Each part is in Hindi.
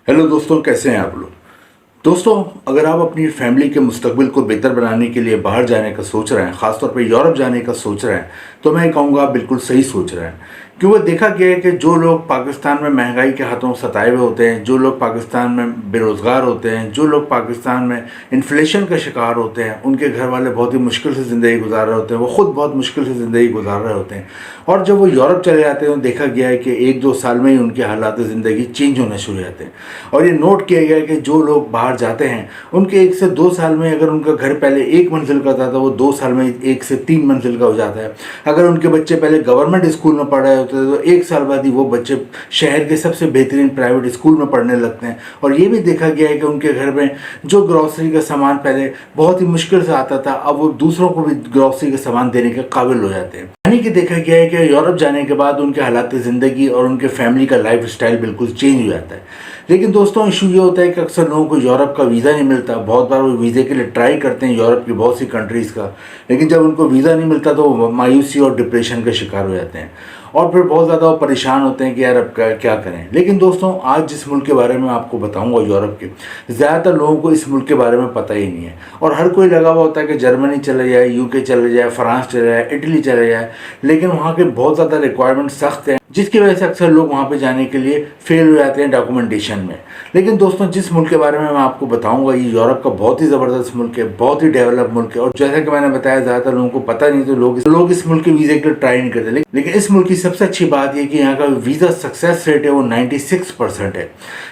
हेलो दोस्तों, कैसे हैं आप लोग। दोस्तों, अगर आप अपनी फैमिली के मुस्तकबिल को बेहतर बनाने के लिए बाहर जाने का सोच रहे हैं, ख़ासतौर पे यूरोप जाने का सोच रहे हैं, तो मैं कहूँगा आप बिल्कुल सही सोच रहे हैं। क्योंकि देखा गया है कि जो लोग पाकिस्तान में महंगाई के हाथों सताए हुए होते हैं, जो लोग पाकिस्तान में बेरोज़गार होते हैं, जो लोग पाकिस्तान में इन्फ्लेशन का शिकार होते हैं, उनके घर वाले बहुत ही मुश्किल से ज़िंदगी गुजार रहे होते हैं, वो ख़ुद बहुत मुश्किल से ज़िंदगी गुजार रहे होते हैं। और जब वो यूरोप चले जाते हैं तो देखा गया है कि 1-2 साल में ही उनके हालात ज़िंदगी चेंज होने शुरू हो जाते हैं। और ये नोट किया गया है कि जो लोग बाहर जाते हैं, उनके 1 से 2 साल में अगर उनका घर पहले 1 मंजिल का था तो वो 2 साल में 1 से 3 मंजिल का हो जाता है। अगर उनके बच्चे पहले गवर्नमेंट स्कूल में पढ़ रहे होते थे तो 1 साल बाद ही वो बच्चे शहर के सबसे बेहतरीन प्राइवेट स्कूल में पढ़ने लगते हैं। और ये भी देखा गया है कि उनके घर में जो ग्रॉसरी का सामान पहले बहुत ही मुश्किल से आता था, अब वो दूसरों को भी ग्रॉसरी का सामान देने के काबिल हो जाते हैं। यानी कि देखा गया है कि यूरोप जाने के बाद उनके हालात ज़िंदगी और उनके फैमिली का लाइफ स्टाइल बिल्कुल चेंज हो जाता है। लेकिन दोस्तों, इशू ये होता है कि अक्सर लोगों को यूरोप का वीज़ा नहीं मिलता। बहुत बार वो वीज़े के लिए ट्राई करते हैं यूरोप की बहुत सी कंट्रीज़ का, लेकिन जब उनको वीज़ा नहीं मिलता तो वो मायूसी और डिप्रेशन का शिकार हो जाते हैं और फिर बहुत ज़्यादा वो परेशान होते हैं कि यार अब क्या करें। लेकिन दोस्तों, आज जिस मुल्क के बारे में आपको बताऊंगा यूरोप के, ज़्यादातर लोगों को इस मुल्क के बारे में पता ही नहीं है और हर कोई लगा हुआ होता है कि जर्मनी चले जाए, यूके चले जाए, फ्रांस चले जाए, इटली चले जाए। लेकिन वहाँ के बहुत ज़्यादा रिक्वायरमेंट सख्त हैं, जिसकी वजह से अक्सर लोग वहाँ पे जाने के लिए फेल हो जाते हैं डॉक्यूमेंटेशन में। लेकिन दोस्तों, जिस मुल्क के बारे में मैं आपको बताऊंगा, ये यूरोप का बहुत ही ज़बरदस्त मुल्क है, बहुत ही डेवलप मुल्क है। और जैसा कि मैंने बताया, ज़्यादातर लोगों को पता नहीं, तो लोग इस मुल्क के वीज़े के लिए ट्राई नहीं करते। लेकिन इस मुल्क की सबसे अच्छी बात यह कि यहाँ का वीज़ा सक्सेस रेट है वो 96% है।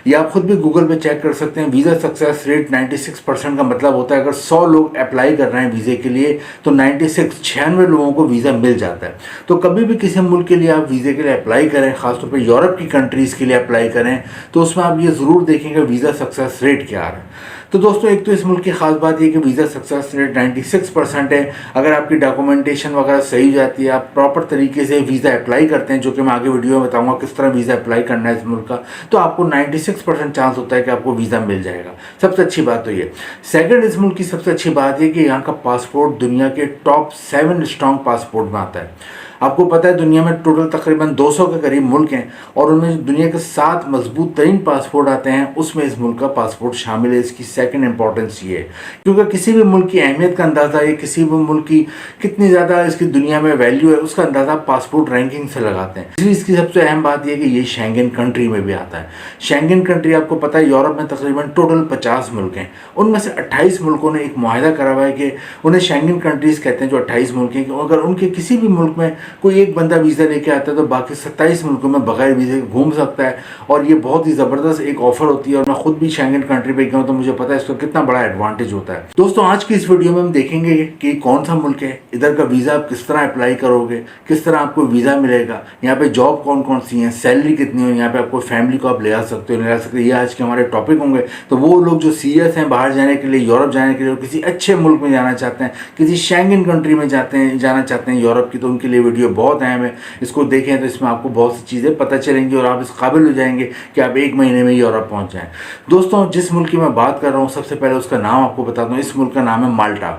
ये आप खुद भी गूगल पे चेक कर सकते हैं। वीज़ा सक्सेस रेट 96% का मतलब होता है अगर 100 लोग अप्लाई कर रहे हैं वीज़े के लिए तो 96 लोगों को वीज़ा मिल जाता है। तो कभी भी किसी मुल्क के लिए आप वीज़े के लिए अप्लाई करें, खासतौर पर यूरोप की कंट्रीज़ के लिए अप्लाई करें, तो उसमें आप ये ज़रूर देखेंगे वीज़ा सक्सेस रेट क्या आ रहा है। तो दोस्तों, एक तो इस मुल्क की खास बात यह कि वीज़ा सक्सेस रेट 96% है। अगर आपकी डॉक्यूमेंटेशन वगैरह सही हो जाती है, आप प्रॉपर तरीके से वीज़ा अप्लाई करते हैं, जो कि मैं आगे वीडियो में बताऊंगा किस तरह वीज़ा अप्लाई करना है इस मुल्क का, तो आपको 96% चांस होता है कि आपको वीज़ा मिल जाएगा। सबसे अच्छी बात तो ये। सेकंड, इस मुल्क की सबसे अच्छी बात यह कि यहाँ का पासपोर्ट दुनिया के टॉप 7 स्ट्रॉन्ग पासपोर्ट में आता है। आपको पता है दुनिया में टोटल तकरीबन 200 के करीब मुल्क हैं और उनमें दुनिया के 7 मजबूत तरीन पासपोर्ट आते हैं, उसमें इस मुल्क का पासपोर्ट शामिल है। इसकी सेकंड इंपॉर्टेंस ये है क्योंकि किसी भी मुल्क की अहमियत का अंदाज़ा या किसी भी मुल्क की कितनी ज़्यादा इसकी दुनिया में वैल्यू है, उसका अंदाज़ा पासपोर्ट रैंकिंग से लगाते हैं। इसलिए इसकी सबसे अहम बात यह है कि ये शेंगन कंट्री में भी आता है। शेंगन कंट्री, आपको पता है यूरोप में तकरीबन टोटल 50 मुल्क हैं, उनमें से 28 मुल्कों ने एक मुआहदा करा हुआ है कि उन्हें शेंगन कंट्रीज़ कहते हैं। जो 28 मुल्क हैं, अगर उनके किसी भी मुल्क में कोई एक बंदा वीज़ा लेके आता है तो बाकी 27 मुल्कों में बगैर वीज़े घूम सकता है। और ये बहुत ही ज़बरदस्त एक ऑफर होती है और मैं खुद भी शेंगन कंट्री पे गया हूँ तो मुझे पता है इसका कितना बड़ा एडवांटेज होता है। दोस्तों, आज की इस वीडियो में हम देखेंगे कि कौन सा मुल्क है, इधर का वीज़ा आप किस तरह अप्लाई करोगे, किस तरह आपको वीज़ा मिलेगा, यहाँ पे जॉब कौन कौन सी है, सैलरी कितनी हो, यहाँ पे आपको फैमिली को आप ले आ सकते हो, नहीं ला सकते, ये आज के हमारे टॉपिक होंगे। तो वो लोग जो सीरियस हैं बाहर जाने के लिए, यूरोप जाने के लिए, किसी अच्छे मुल्क में जाना चाहते हैं, किसी शेंगन कंट्री में जाना चाहते हैं यूरोप की, तो उनके लिए वीडियो बहुत अहम है। इसको देखें तो इसमें आपको बहुत सी चीज़ें पता चलेंगी और आप इस काबिल हो जाएंगे कि आप 1 महीने में यूरोप पहुंच जाएं। दोस्तों, जिस मुल्क की मैं बात कर रहा हूँ, सबसे पहले उसका नाम आपको बताता हूँ। इस मुल्क का नाम है माल्टा।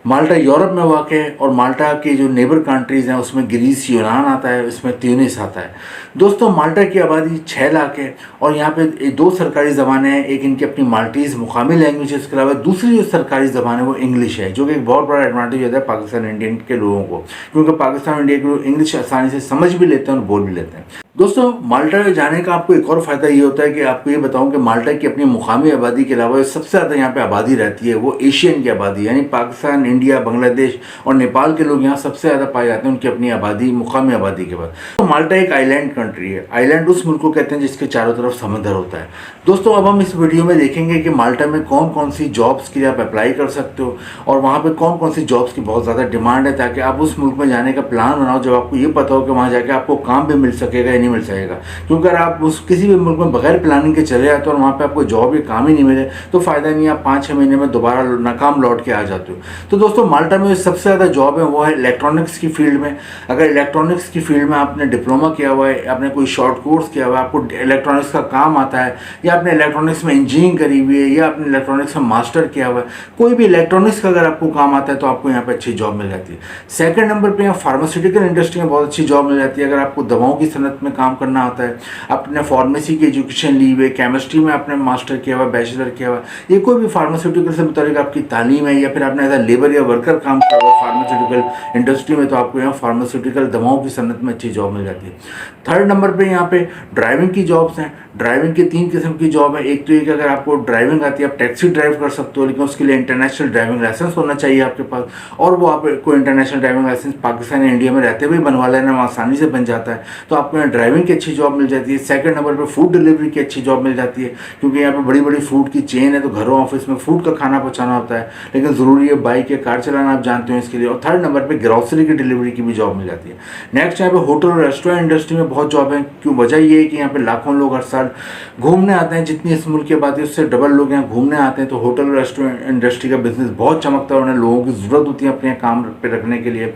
माल्टा यूरोप में वाक़ है और माल्टा के जो नेबर कंट्रीज़ हैं उसमें ग्रीस, यूनान आता है, इसमें ट्यूनिस आता है। दोस्तों, माल्टा की आबादी 6 लाख है और यहाँ पे 2 सरकारी ज़बानें हैं। एक इनकी अपनी माल्टीज़ मुकामी लैंग्वेज है, इसके अलावा दूसरी जो सरकारी ज़बान है वो इंग्लिश है, जो कि एक बहुत बड़ा एडवांटेज होता है पाकिस्तान इंडियन के लोगों को, क्योंकि पाकिस्तान इंडिया के लोग इंग्लिश आसानी से समझ भी लेते हैं और बोल भी लेते हैं। दोस्तों, माल्टा में जाने का आपको एक और फ़ायदा ये होता है कि आपको ये बताऊं कि माल्टा की अपनी मुकामी आबादी के अलावा सबसे ज़्यादा यहाँ पे आबादी रहती है वो एशियन की आबादी, यानी पाकिस्तान, इंडिया, बांग्लादेश और नेपाल के लोग यहाँ सबसे ज़्यादा पाए जाते हैं, उनकी अपनी आबादी, मुकामी आबादी के बाद। तो माल्टा एक आइलैंड कंट्री है। आइलैंड उस मुल्क को कहते हैं जिसके चारों तरफ समंदर होता है। दोस्तों, अब हम इस वीडियो में देखेंगे कि माल्टा में कौन कौन सी जॉब्स के लिए आप अप्लाई कर सकते हो और वहाँ पर कौन कौन सी जॉब्स की बहुत ज़्यादा डिमांड है, ताकि आप उस मुल्क में जाने का प्लान बनाओ जब आपको ये पता हो कि वहाँ जाके आपको काम भी मिल सकेगा, नहीं मिल सकेगा। क्योंकि अगर आप उस किसी भी मुल्क में बगैर प्लानिंग के चले जाते हो और वहाँ पे आपको जॉब या काम ही नहीं मिले तो फ़ायदा नहीं, आप 5-6 महीने में दोबारा नाकाम लौट के आ जाते हो। तो दोस्तों, माल्टा में सबसे ज़्यादा जॉब है वो है इलेक्ट्रॉनिक्स की फील्ड में। अगर इलेक्ट्रॉनिक्स की फील्ड में आपने डिप्लोमा किया हुआ है, आपने कोई शॉर्ट कोर्स किया हुआ है, आपको इलेक्ट्रॉनिक्स का काम आता है, या आपने इलेक्ट्रॉनिक्स में इंजीनियरिंग करी हुई है, या आपने इलेक्ट्रॉनिक्स में मास्टर किया हुआ है, कोई भी इलेक्ट्रॉनिक्स का अगर आपको काम आता है तो आपको यहाँ पर अच्छी जॉब मिल जाती है। सेकंड नंबर पर यहाँ फार्मास्यूटिकल इंडस्ट्री में बहुत अच्छी जॉब मिल जाती है। अगर आपको दवाओं की सनत में में काम करना आता है, आपने फार्मेसी की एजुकेशन ली हुई है, केमिस्ट्री में आपने मास्टर किया हुआ, बैचलर किया हुआ, ये कोई भी फार्मास्यूटिकल से मुताबिक आपकी तालीम है, या फिर आपने एज अ लेबर या वर्कर काम किया हुआ फार्मास्यूटिकल इंडस्ट्री में, तो आपको यहाँ फार्मास्यूटिकल दवाओं की सनत में अच्छी जॉब मिल जाती है। थर्ड नंबर पे यहाँ पे ड्राइविंग की जॉब्स हैं। ड्राइविंग की 3 किस्म की जॉब है। एक तो ये कि अगर आपको ड्राइविंग आती है, आप टैक्सी ड्राइव कर सकते हो, लेकिन उसके लिए इंटरनेशनल ड्राइविंग लाइसेंस होना चाहिए आपके पास, और वो आपको इंटरनेशनल ड्राइविंग लाइसेंस पाकिस्तान या इंडिया में रहते हुए बनवा लेना आसानी से बन जाता है, तो आपको यहाँ ड्राइविंग की अच्छी जॉब मिल जाती है। सेकंड नंबर पर फूड डिलीवरी की अच्छी जॉब मिल जाती है, क्योंकि यहाँ पे बड़ी बड़ी फूड की चेन है, तो घरों ऑफिस में फूड का खाना पहुँचाना होता है, लेकिन ज़रूरी है बाइक या कार चलाना, आप जानते हो इसके लिए। और थर्ड नंबर पर ग्रॉसरी की डिलीवरी की भी जॉब मिल जाती है। नेक्स्ट यहाँ पे होटल और रेस्टोरेंट इंडस्ट्री में बहुत जॉब है। क्यों? वजह ये है कि यहाँ पे लाखों लोग हर साल घूमने आते हैं, जितनी इस मुल्क की आबादी उससे डबल लोग यहाँ घूमने आते हैं, तो होटल और रेस्टोरेंट इंडस्ट्री का बिजनेस बहुत चमकता है, उन्हें लोगों की ज़रूरत होती है अपने काम पे रखने के लिए।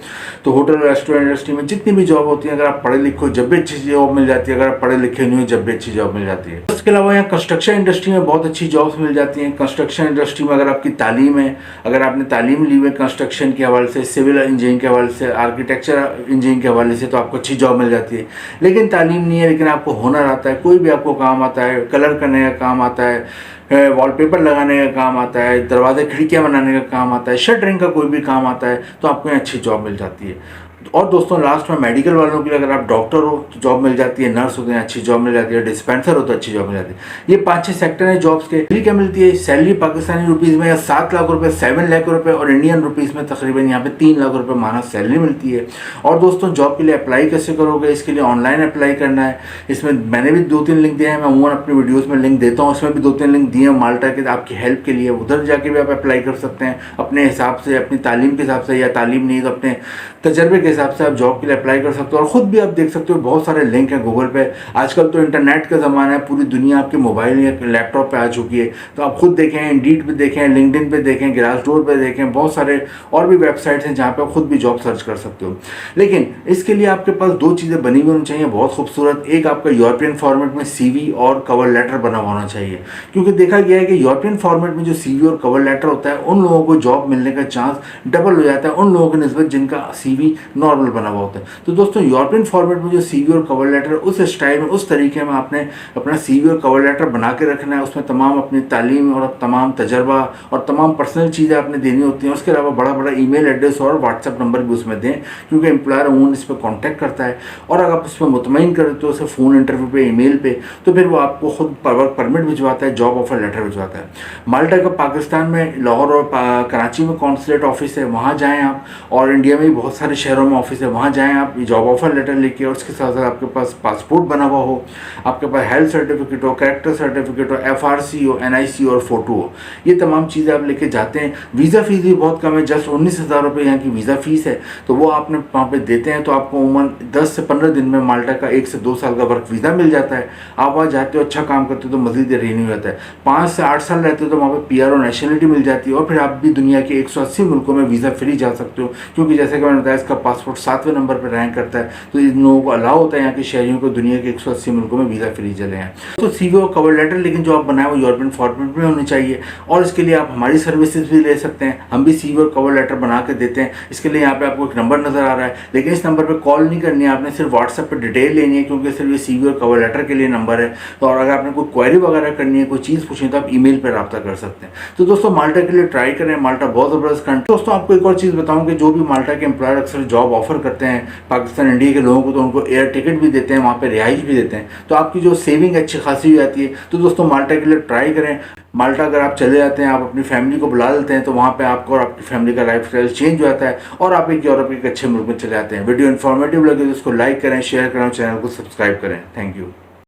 तो होटल और रेस्टोरेंट इंडस्ट्री में जितनी भी जॉब होती है, अगर आप पढ़े लिखे हो जब भी अच्छी जॉब मिल जाती है, अगर आप पढ़े लिखे नहीं हो जब भी अच्छी जॉब मिल जाती है। इसके अलावा यहाँ कंस्ट्रक्शन इंडस्ट्री में बहुत अच्छी जॉब्स मिल जाती हैं। कंस्ट्रक्शन इंडस्ट्री में अगर आपकी तालीम है, अगर आपने तालीम ली हुई है कंस्ट्रक्शन के हवाले से, सिविल इंजीनियरिंग के हवाले से, आर्किटेक्चर इंजीनियरिंग के हवाले से, तो आपको अच्छी जॉब मिल जाती है। लेकिन तालीम नहीं है, लेकिन आपको हुनर आता है, कोई भी आपको काम आता है, कलर करने का काम आता है, वॉलपेपर लगाने का काम आता है, दरवाजे खिड़कियाँ बनाने का काम आता है, शटरिंग का कोई भी काम आता है, तो आपको यहाँ अच्छी जॉब मिल जाती है। और दोस्तों लास्ट में मेडिकल वालों के लिए, अगर आप डॉक्टर हो तो जॉब मिल जाती है, नर्स होते हैं अच्छी जॉब मिल जाती है, डिस्पेंसर हो तो अच्छी जॉब मिल जाती है। ये 5-6 सेक्टर हैं जॉब्स के। सैलरी क्या मिलती है? सैलरी पाकिस्तानी रुपीज़ में या 7 लाख रुपए, 7 लाख रुपए, और इंडियन रुपीज़ में तकरीबन यहाँ पे 3 लाख रुपए माना सैलरी मिलती है। और दोस्तों जॉब के लिए अप्लाई कैसे करोगे? इसके लिए ऑनलाइन अप्लाई करना है। इसमें मैंने भी 2-3 लिंक दिए हैं, मैं अमूमन अपनी वीडियोज़ में लिंक देता हूँ, उसमें भी 2-3 लिंक दिए हैं माल्टा के आपकी हेल्प के लिए। उधर जाके भी आप अप्लाई कर सकते हैं अपने हिसाब से, अपनी तालीम के हिसाब से, या तालीम नहीं तो अपने तजर्बे के हिसाब से आप जॉब के लिए अप्लाई कर सकते हो। और ख़ुद भी आप देख सकते हो, बहुत सारे लिंक हैं गूगल पे। आजकल तो इंटरनेट का ज़माना है, पूरी दुनिया आपके मोबाइल या लैपटॉप पे आ चुकी है, तो आप खुद देखें, इंडीड पे देखें, लिंक्डइन पे देखें, ग्लासडोर पे देखें, बहुत सारे और भी वेबसाइट्स हैं जहाँ पे आप खुद भी जॉब सर्च कर सकते हो। लेकिन इसके लिए आपके पास 2 चीज़ें बनी हुई होनी चाहिए बहुत खूबसूरत। एक आपका यूरोपियन फॉर्मेट में CV और कवर लेटर बना होना चाहिए, क्योंकि देखा गया है कि यूरोपियन फॉर्मेट में जो CV और कवर लेटर होता है, उन लोगों को जॉब मिलने का चांस डबल हो जाता है उन लोगों की निस्बत जिनका CV नॉर्मल बना हुआ होता है। तो दोस्तों यूरोपियन फॉर्मेट में जो CV और कवर लेटर उस स्टाइल में, उस तरीके में आपने अपना CV और कवर लेटर बना के रखना है। उसमें तमाम अपनी तालीम और तमाम तजर्बा और तमाम पर्सनल चीज़ें आपने देनी होती हैं। उसके अलावा बड़ा बड़ा ईमेल एड्रेस और व्हाट्सएप नंबर भी उसमें दें, क्योंकि एम्प्लॉयर अमूमन इस पर कॉन्टैक्ट करता है। और अगर आप उस पर मुतमईन करते हो उसे फ़ोन इंटरव्यू पे, ईमेल पे, तो फिर वो आपको खुद वर्क परमिट भिजवाता है, जॉब ऑफर लेटर भिजवाता है। माल्टा का पाकिस्तान में लाहौर और कराची में कॉन्सुलेट ऑफिस है, वहाँ जाएँ आप। और इंडिया में भी बहुत सारे शहरों में ऑफिस है, वहाँ जाएँ आप, जॉब ऑफर लेटर लेके। और उसके साथ साथ आपके पास पासपोर्ट बना हुआ हो, आपके पास हेल्थ सर्टिफिकेट हो, कैरेक्टर सर्टिफिकेट हो, FRC हो, NIC और फ़ोटो हो, ये तमाम चीज़ें आप लेके जाते हैं। वीज़ा फ़ीस भी बहुत कम है, जस्ट 19,000 रुपये यहाँ की वीज़ा फ़ीस है, तो वो आपने वहाँ पे देते हैं, तो आपको उमूमन 10 से 15 दिन में माल्टा का 1 से 2 साल का वर्क वीज़ा मिल जाता है। आप वहाँ जाते हो, अच्छा काम करते हो तो मज़ीद रिन्यू होता है। 5 से 8 साल रहते हो तो वहाँ पर PR और नेशनलिटी मिल जाती है, और फिर आप भी दुनिया के 180 मुल्कों में वीज़ा फ्री जा सकते हो, क्योंकि जैसे कि मैंने बताया इसका पासपोर्ट 7वें नंबर पर रैंक करता है, तो इन लोगों को अलाउ होता है यहाँ के शहरियों को दुनिया के 180 मुल्कों में वीज़ा फ्री चले हैं। तो CV और कवर लेटर लेकिन जो आप बनाए वो यूरोपियन फॉर्मेट में होनी चाहिए, और इसके लिए आप हमारी सर्विसेज भी ले सकते हैं। हम भी CV और कवर लेटर बना के देते हैं। इसके लिए यहाँ पे आपको एक नंबर नज़र आ रहा है, लेकिन इस नंबर पर कॉल नहीं करनी है, आपने सिर्फ व्हाट्सएप पर डिटेल लेनी है, क्योंकि सिर्फ ये CV और कवर लेटर के लिए नंबर है। तो और अगर आपने कोई क्वेरी वगैरह करनी है, कोई चीज़ पूछनी है, तो आप ईमेल पर रब्ता कर सकते हैं। तो दोस्तों माल्टा के लिए ट्राई करें, माल्टा बहुत ज़बरदस्त कंट्री। दोस्तों आपको एक और चीज़ बताऊँ कि जो भी माल्टा के एम्प्लॉयर अक्सर जॉब ऑफर करते हैं पाकिस्तान इंडिया के लोगों को, तो उनको एयर टिकट भी देते हैं, वहाँ पे रिहाइश भी देते हैं, तो आपकी जो सेविंग अच्छी खासी हो जाती है। तो दोस्तों माल्टा के लिए ट्राई करें। माल्टा अगर आप चले जाते हैं, आप अपनी फैमिली को बुला लेते हैं, तो वहाँ पे आपको और आपकी फैमिली का लाइफ स्टाइल चेंज हो जाता है, और आप एक यूरोप के अच्छे मुल्क में चले जाते हैं। वीडियो इन्फॉर्मेटिव लगे तो उसको लाइक करें, शेयर करें, चैनल को सब्सक्राइब करें। Thank you.